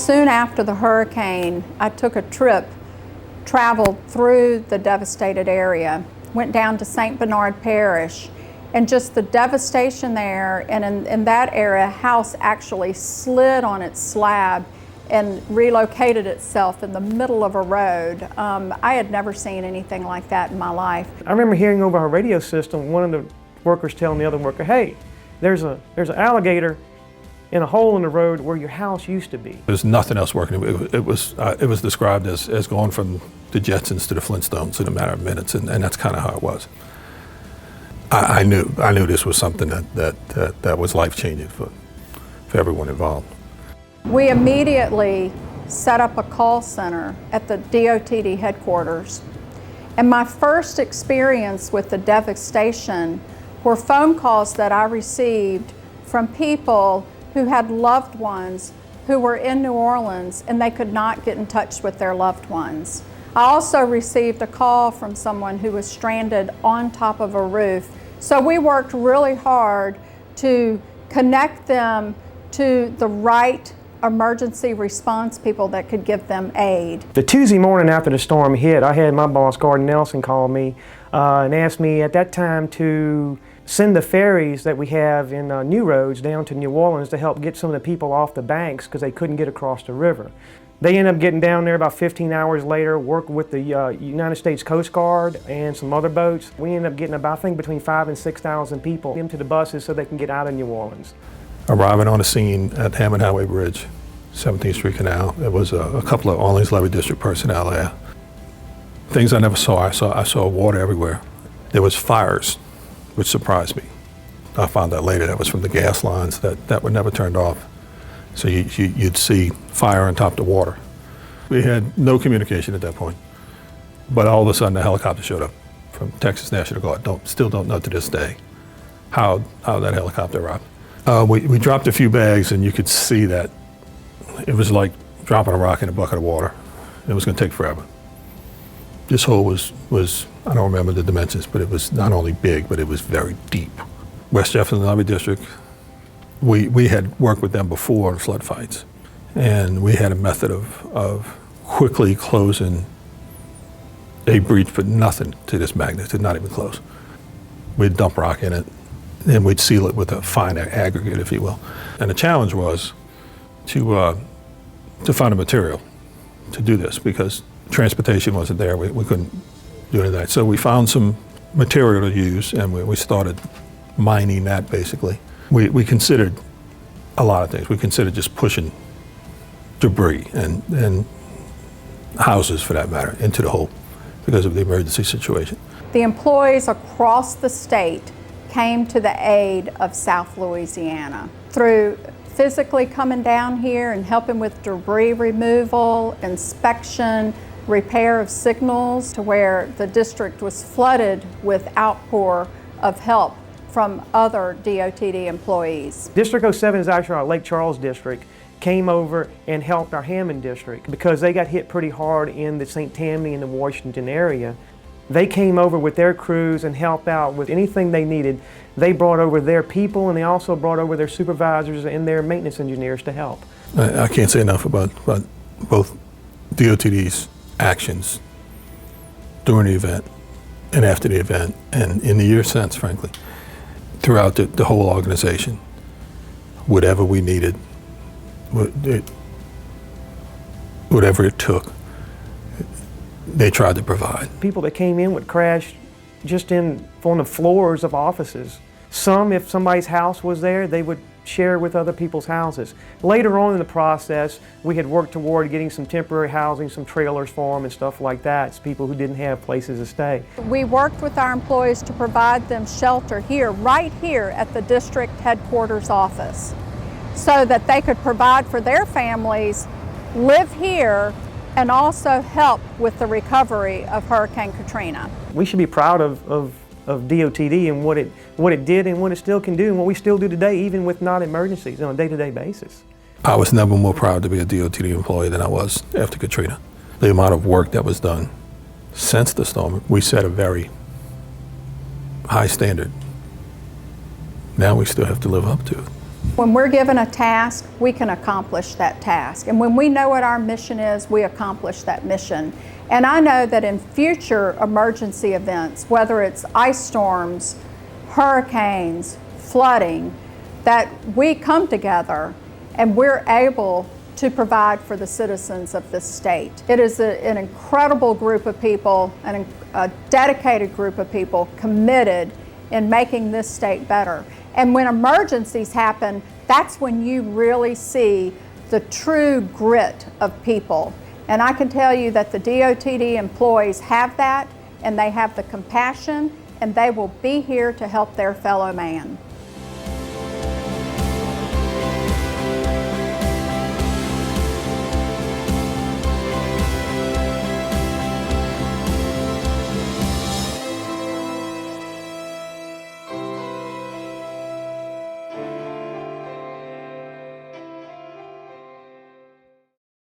Soon after the hurricane, I took a trip, traveled through the devastated area, went down to St. Bernard Parish, and just the devastation there, and in that area, a house actually slid on its slab and relocated itself in the middle of a road. I had never seen anything like that in my life. I remember hearing over our radio system, one of the workers telling the other worker, hey, there's an alligator in a hole in the road where your house used to be. There's nothing else working. It was described as going from the Jetsons to the Flintstones in a matter of minutes, and that's kind of how it was. I knew this was something that was life-changing for everyone involved. We immediately set up a call center at the DOTD headquarters. And my first experience with the devastation were phone calls that I received from people who had loved ones who were in New Orleans and they could not get in touch with their loved ones. I also received a call from someone who was stranded on top of a roof. So we worked really hard to connect them to the right emergency response people that could give them aid. The Tuesday morning after the storm hit, I had my boss, Gordon Nelson, call me and asked me at that time to send the ferries that we have in New Roads down to New Orleans to help get some of the people off the banks because they couldn't get across the river. They ended up getting down there about 15 hours later, worked with the United States Coast Guard and some other boats. We ended up getting about, I think, between 5,000 and 6,000 people into the buses so they can get out of New Orleans. Arriving on the scene at Hammond Highway Bridge, 17th Street Canal, there was a couple of Orleans Levee District personnel there. Things I never saw. I saw water everywhere. There was fires, which surprised me. I found out later that was from the gas lines that were never turned off. So you'd see fire on top of the water. We had no communication at that point, but all of a sudden a helicopter showed up from Texas National Guard. Still don't know to this day how that helicopter arrived. We dropped a few bags and you could see that it was like dropping a rock in a bucket of water. It was going to take forever. This hole was, I don't remember the dimensions, but it was not only big, but it was very deep. West Jefferson Levee District, we had worked with them before in flood fights, and we had a method of quickly closing a breach, but nothing to this magnitude, not even close. We'd dump rock in it, and we'd seal it with a fine aggregate, if you will. And the challenge was to find a material to do this, because transportation wasn't there. We couldn't do any of that. So we found some material to use, and we started mining that, basically. We considered a lot of things. We considered just pushing debris and houses, for that matter, into the hole because of the emergency situation. The employees across the state came to the aid of South Louisiana through physically coming down here and helping with debris removal, inspection, repair of signals, to where the district was flooded with outpour of help from other DOTD employees. District 07 is actually our Lake Charles district, came over and helped our Hammond district because they got hit pretty hard in the St. Tammany and the Washington area. They came over with their crews and helped out with anything they needed. They brought over their people, and they also brought over their supervisors and their maintenance engineers to help. I can't say enough about both DOTD's actions during the event and after the event, and in the years since, frankly. Throughout the whole organization, whatever we needed, whatever it took, they tried to provide. People that came in would crash just on the floors of offices. Some, if somebody's house was there, they would share with other people's houses. Later on in the process, we had worked toward getting some temporary housing, some trailers for them and stuff like that. It's people who didn't have places to stay. We worked with our employees to provide them shelter here, right here at the district headquarters office, so that they could provide for their families, live here, and also help with the recovery of Hurricane Katrina. We should be proud of DOTD and what it did and what it still can do and what we still do today, even with not emergencies, on a day-to-day basis. I was never more proud to be a DOTD employee than I was after Katrina. The amount of work that was done since the storm, we set a very high standard. Now we still have to live up to it. When we're given a task, we can accomplish that task. And when we know what our mission is, we accomplish that mission. And I know that in future emergency events, whether it's ice storms, hurricanes, flooding, that we come together and we're able to provide for the citizens of this state. It is an incredible group of people, a dedicated group of people committed in making this state better. And when emergencies happen, that's when you really see the true grit of people. And I can tell you that the DOTD employees have that, and they have the compassion, and they will be here to help their fellow man.